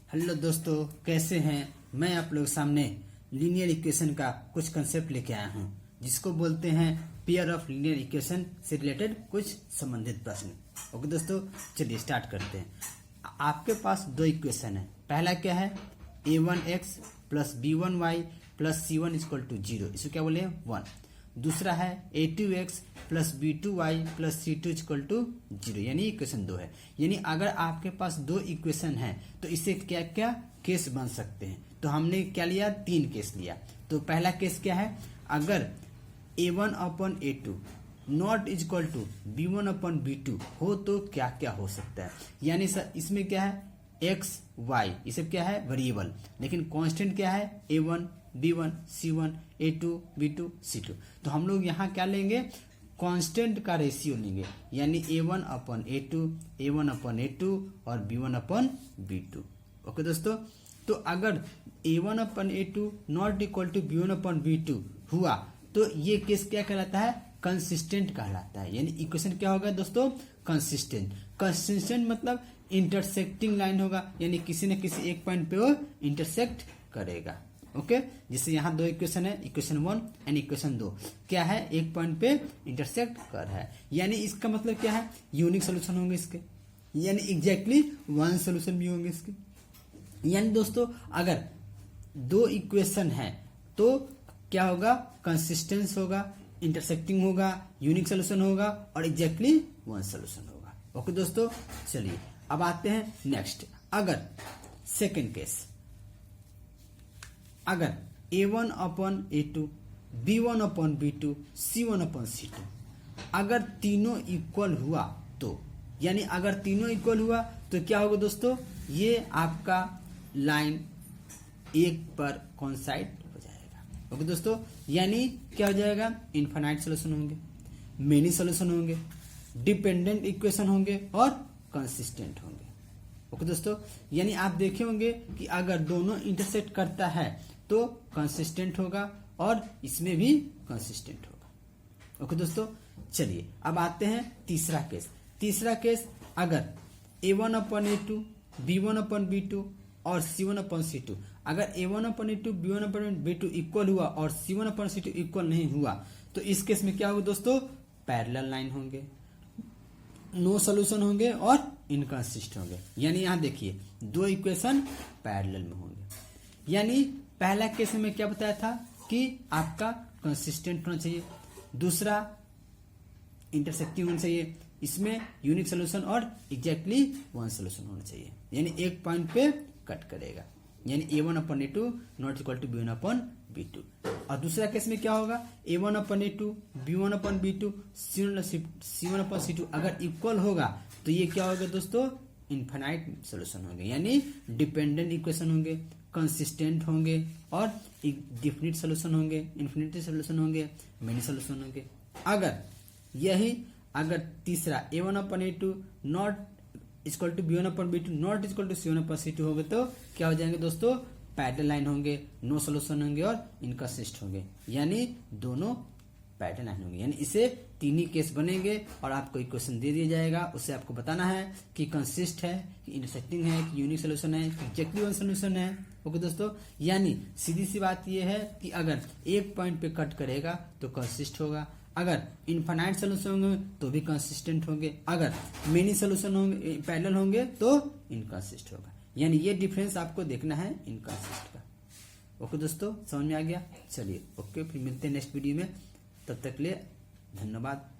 Hello दोस्तों, कैसे हैं। मैं आप लोग सामने लीनियर इक्वेशन का कुछ कंसेप्ट लेके आया हूं, जिसको बोलते हैं पेयर ऑफ लीनियर इक्वेशन से रिलेटेड कुछ संबंधित प्रश्न। ओके दोस्तों, चलिए स्टार्ट करते हैं। आपके पास दो इक्वेशन है। पहला क्या है, a1x plus b1y plus c1 equal to 0, इसको क्या बोले 1। दूसरा है a2x plus b2y plus c2 equal to 0, यानी इक्वेशन 2 है। यानी अगर आपके पास दो इक्वेशन है तो इससे क्या क्या केस बन सकते हैं। तो हमने क्या लिया, 3 केस लिया। तो पहला केस क्या है, अगर a1 upon a2 not equal to b1 upon b2 हो तो क्या क्या हो सकता है। यानी सर इसमें क्या है, x y ये सब क्या है वेरिएबल, लेकिन कांस्टेंट क्या है a1 b1 c1 a2 b2 c2। तो हम लोग यहाँ क्या लेंगे, कांस्टेंट का रेशियो लेंगे, यानी a1 upon a2 a1 upon a2 और b1 अपॉन b2। ओके दोस्तों, तो अगर a1 upon a2 not equal to b1 upon b2हुआ तो ये केस क्या कहलाता है, कंसिस्टेंट कहलाता है। यानी इक्वेशन क्या होगा दोस्तों, कंसिस्टेंट। कंसिस्टेंट मतलब इंटरसेक्टिंग लाइन होगा, यानी किसी न किसी एक पॉइंट पे वो इंटरसेक्ट करेगा। ओके, जैसे यहाँ दो इक्वेशन है, इक्वेशन 1 एंड इक्वेशन 2 क्या है, एक पॉइंट पे इंटरसेक्ट कर रहा है। यानी इसका मतलब क्या है, यूनिक सोल्यूशन होंगे इसके, यानी एग्जैक्टली वन सोल्यूशन भी होंगे इसके। यानी दोस्तों अगर दो इक्वेशन है तो क्या होगा, कंसिस्टेंस होगा, इंटरसेक्टिंग होगा, यूनिक सोल्यूशन होगा और एग्जैक्टली वन सोल्यूशन होगा। ओके दोस्तों, चलिए अब आते हैं नेक्स्ट। अगर सेकेंड केस, अगर a1 upon a2 b1 upon b2 c1 upon c2 अगर तीनों इक्वल हुआ तो, यानी अगर तीनों इक्वल हुआ तो क्या होगा दोस्तों, ये आपका लाइन एक पर कॉन्साइड हो जाएगा। ओके दोस्तों, यानी क्या हो जाएगा, इनफाइनाइट सोल्यूशन होंगे, मेनी सोल्यूशन होंगे, डिपेंडेंट इक्वेशन होंगे और कंसिस्टेंट होंगे। ओके दोस्तों, यानी आप देखे होंगे कि अगर दोनों इंटरसेक्ट करता है तो कंसिस्टेंट होगा और इसमें भी कंसिस्टेंट होगा। ओके दोस्तों, चलिए अब आते हैं तीसरा केस। तीसरा केस, अगर a1 upon a2 b1 upon b2 और c1 अपॉन c2, अगर a1 upon a2 b1 upon b2 equal हुआ और c1 अपॉन c2 इक्वल नहीं हुआ तो इस केस में क्या होगा दोस्तों, पैरेलल लाइन होंगे, नो सोल्यूशन होंगे और इनकंसिस्टेंट होंगे। यानी यहां देखिए दो इक्वेशन पैरेलल में होंगे। यानी पहला केस में क्या बताया था कि आपका कंसिस्टेंट होना चाहिए, दूसरा इंटरसेक्टिंग होना चाहिए, इसमें यूनिक सोल्यूशन और एग्जैक्टली वन सोल्यूशन होना चाहिए, यानी एक पॉइंट पे कट करेगा। यानी a1 upon a2 not equal to b1 upon b2। और दूसरा केस में क्या होगा, a1 upon a2 b1 upon b2 c1 upon c2 अगर इक्वल होगा तो ये क्या होगा दोस्तों, इनफाइनाइट सोल्यूशन होंगे, यानी डिपेंडेंट इक्वेशन होंगे, कंसिस्टेंट होंगे और डिफिनिट सोल्यूशन होंगे, इन्फिनिटी सोल्यूशन होंगे, मेनी सोल्यूशन होंगे। अगर तीसरा a1 upon a2 not equal to b1 upon b2 not equal to c1 upon c2 होंगे तो क्या हो जाएंगे दोस्तों, पैरेलल लाइन होंगे, नो सोल्यूशन होंगे और इनकंसिस्टेंट होंगे, यानी दोनों पैरेलल लाइन होंगे। यानी इसे तीन ही केस बनेंगे और आपको इक्वेशन दे दिया जाएगा, उससे आपको बताना है कि कंसिस्ट है, कि इंटरसेक्टिंग है, कि यूनिक सोल्यूशन है, कि एग्जैक्टली वन सोल्यूशन है। ओके दोस्तों, यानी सीधी सी बात यह है कि अगर एक पॉइंट पे कट करेगा तो कंसिस्ट होगा, अगर इनफाइनाइट सोल्यूशन होंगे तो भी कंसिस्टेंट होंगे, अगर मेनी सोल्यूशन होंगे पैरेलल होंगे तो इनकंसिस्ट होगा। यानी ये डिफरेंस आपको देखना है इनकंसिस्ट का। ओके दोस्तों, समझ में आ गया। चलिए ओके, फिर मिलते हैं नेक्स्ट वीडियो में, तब तक के लिए धन्यवाद।